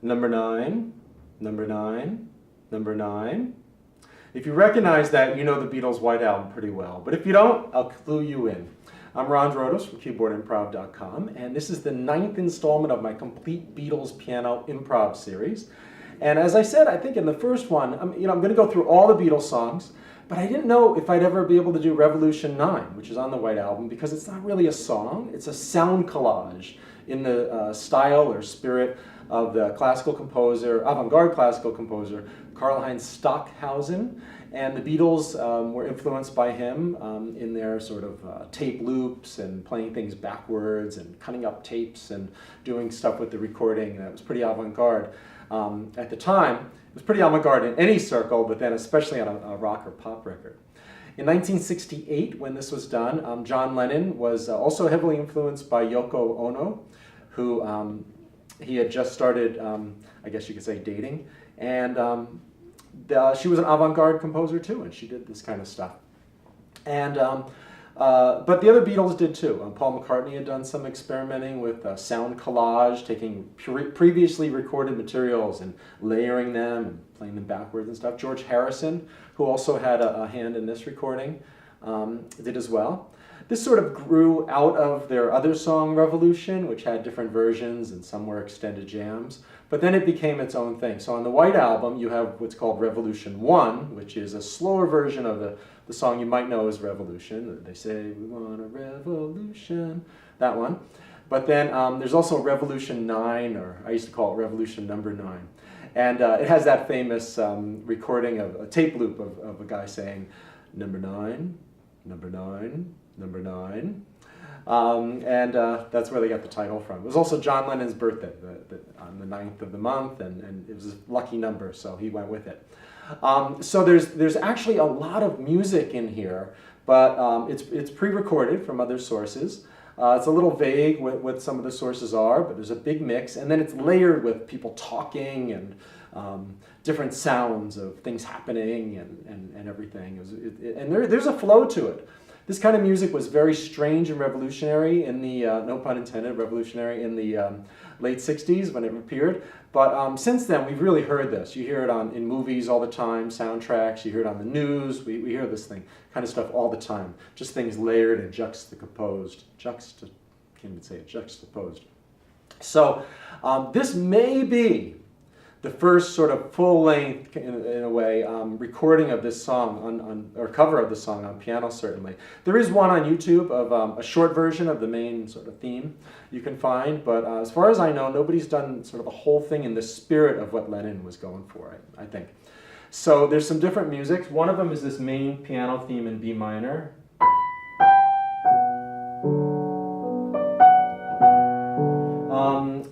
number 9, number 9, number 9. If you recognize that, you know the Beatles' White Album pretty well. But if you don't, I'll clue you in. I'm Ron Drodos from keyboardimprov.com, and this is the 9th installment of my complete Beatles piano improv series. And as I said, I think in the first one, I'm going to go through all the Beatles songs, but I didn't know if I'd ever be able to do Revolution 9, which is on the White Album, because it's not really a song, it's a sound collage in the style or spirit of the classical composer, avant-garde classical composer, Karlheinz Stockhausen. And the Beatles were influenced by him in their sort of tape loops and playing things backwards and cutting up tapes and doing stuff with the recording. That was pretty avant-garde at the time. It was pretty avant-garde in any circle, but then especially on a rock or pop record. In 1968, when this was done, John Lennon was also heavily influenced by Yoko Ono, who he had just started, I guess you could say, dating. And she was an avant-garde composer too, and she did this kind of stuff. And but the other Beatles did too. Paul McCartney had done some experimenting with sound collage, taking previously recorded materials and layering them and playing them backwards and stuff. George Harrison, who also had a hand in this recording, did as well. This sort of grew out of their other song, Revolution, which had different versions and some were extended jams. But then it became its own thing. So on the White Album, you have what's called Revolution 1, which is a slower version of the song you might know as Revolution. They say, we want a revolution, that one. But then there's also Revolution 9, or I used to call it Revolution number 9. And it has that famous recording of a tape loop of a guy saying, number 9, number 9, number 9. And that's where they got the title from. It was also John Lennon's birthday on the 9th of the month, and it was a lucky number, so he went with it. So there's actually a lot of music in here, but it's pre-recorded from other sources. It's a little vague what some of the sources are, but there's a big mix, and then it's layered with people talking and different sounds of things happening and everything. And there's a flow to it. This kind of music was very strange and revolutionary in the, no pun intended, revolutionary in the late 60s when it appeared. But since then, we've really heard this. You hear it in movies all the time, soundtracks, you hear it on the news. We hear this kind of stuff all the time. Just things layered and juxtaposed. Can't even say it, juxtaposed. So this may be the first sort of full-length, in a way, recording of this song, or cover of the song on piano, certainly. There is one on YouTube of a short version of the main sort of theme you can find, but as far as I know, nobody's done sort of the whole thing in the spirit of what Lennon was going for, I think. So there's some different music. One of them is this main piano theme in B minor.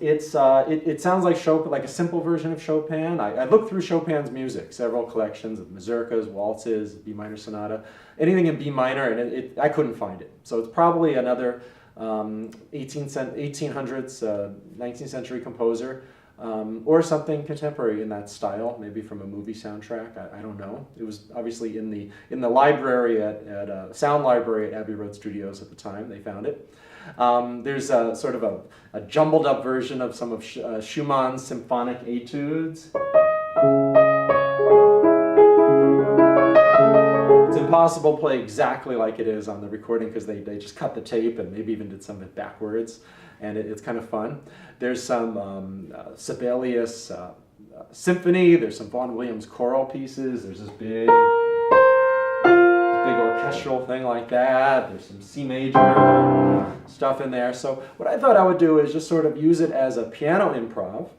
It sounds like Chopin, like a simple version of Chopin. I looked through Chopin's music, several collections of mazurkas, waltzes, B minor sonata, anything in B minor, and I couldn't find it. So it's probably another 1800s, 19th century composer, or something contemporary in that style, maybe from a movie soundtrack. I don't know. It was obviously in the library at sound library at Abbey Road Studios at the time. They found it. There's sort of a jumbled up version of some of Schumann's symphonic etudes. It's impossible to play exactly like it is on the recording because they just cut the tape and maybe even did some of it backwards, and it's kind of fun. There's some Sibelius symphony, there's some Vaughan Williams choral pieces, there's this big orchestral thing like that. There's some C major stuff in there. So what I thought I would do is just sort of use it as a piano improv,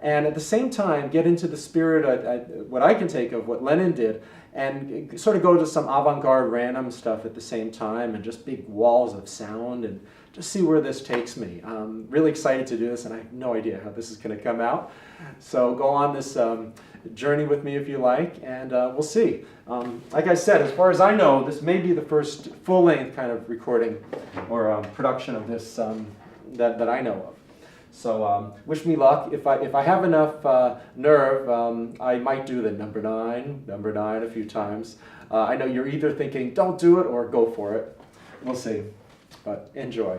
and at the same time get into the spirit, what I can take of what Lennon did, and sort of go to some avant-garde random stuff at the same time, and just big walls of sound, and just see where this takes me. I'm really excited to do this, and I have no idea how this is going to come out. So go on this journey with me if you like, and we'll see. Like I said, as far as I know, this may be the first full-length kind of recording or production of this that I know of. So wish me luck. If I have enough nerve, I might do the number 9 a few times. I know you're either thinking, don't do it, or go for it. We'll see. But enjoy.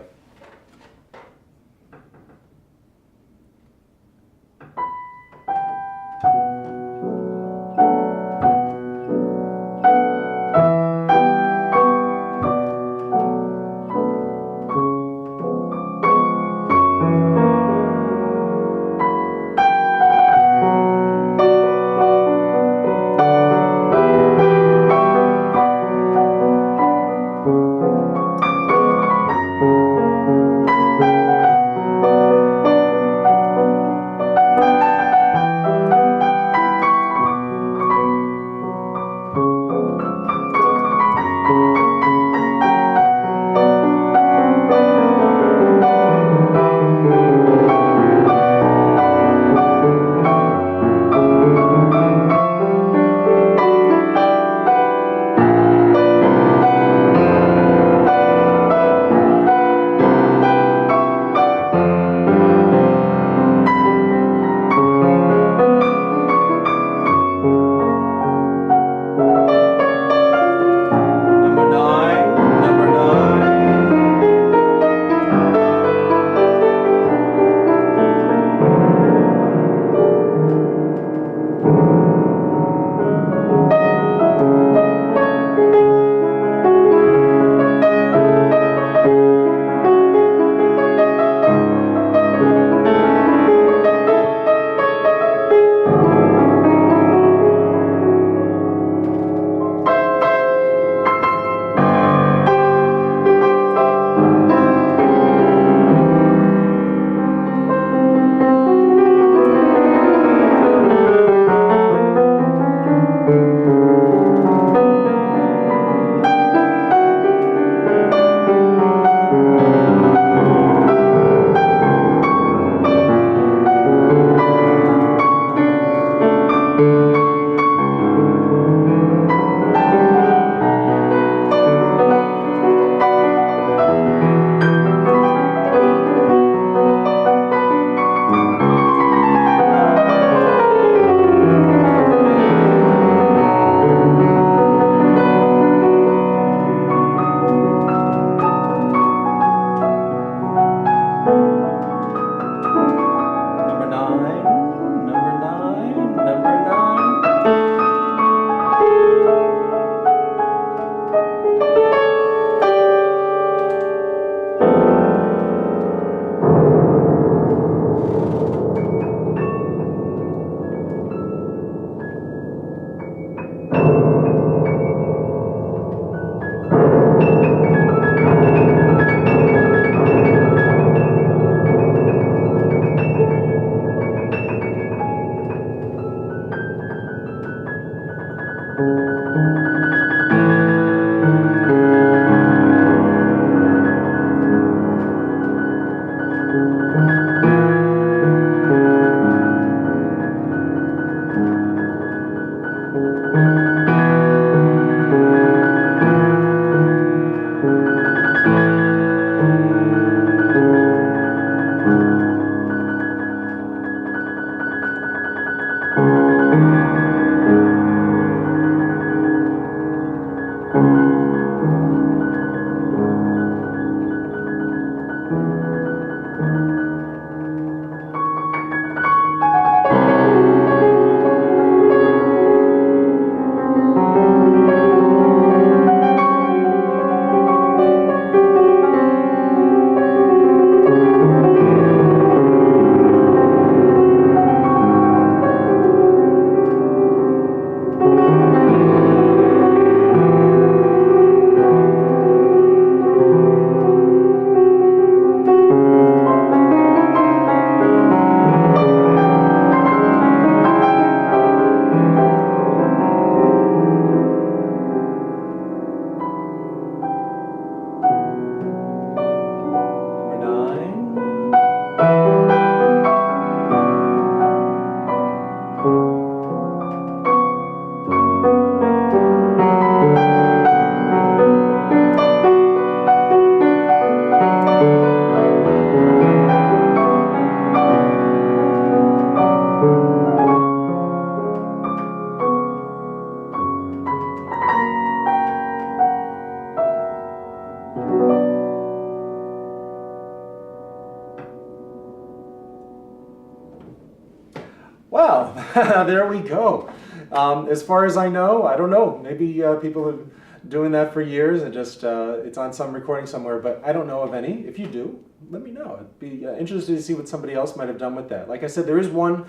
Well, there we go. As far as I know, I don't know. Maybe people have been doing that for years and just it's on some recording somewhere, but I don't know of any. If you do, let me know. I'd be interested to see what somebody else might have done with that. Like I said, there is one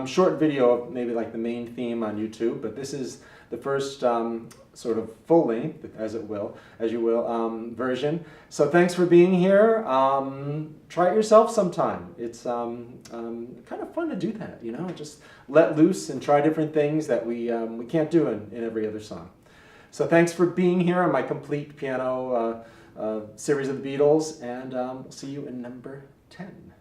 short video of maybe like the main theme on YouTube, but this is the first sort of full length, as you will, version. So thanks for being here. Try it yourself sometime. It's kind of fun to do that, you know, just let loose and try different things that we can't do in every other song. So thanks for being here on my complete piano series of the Beatles, and see you in number 10.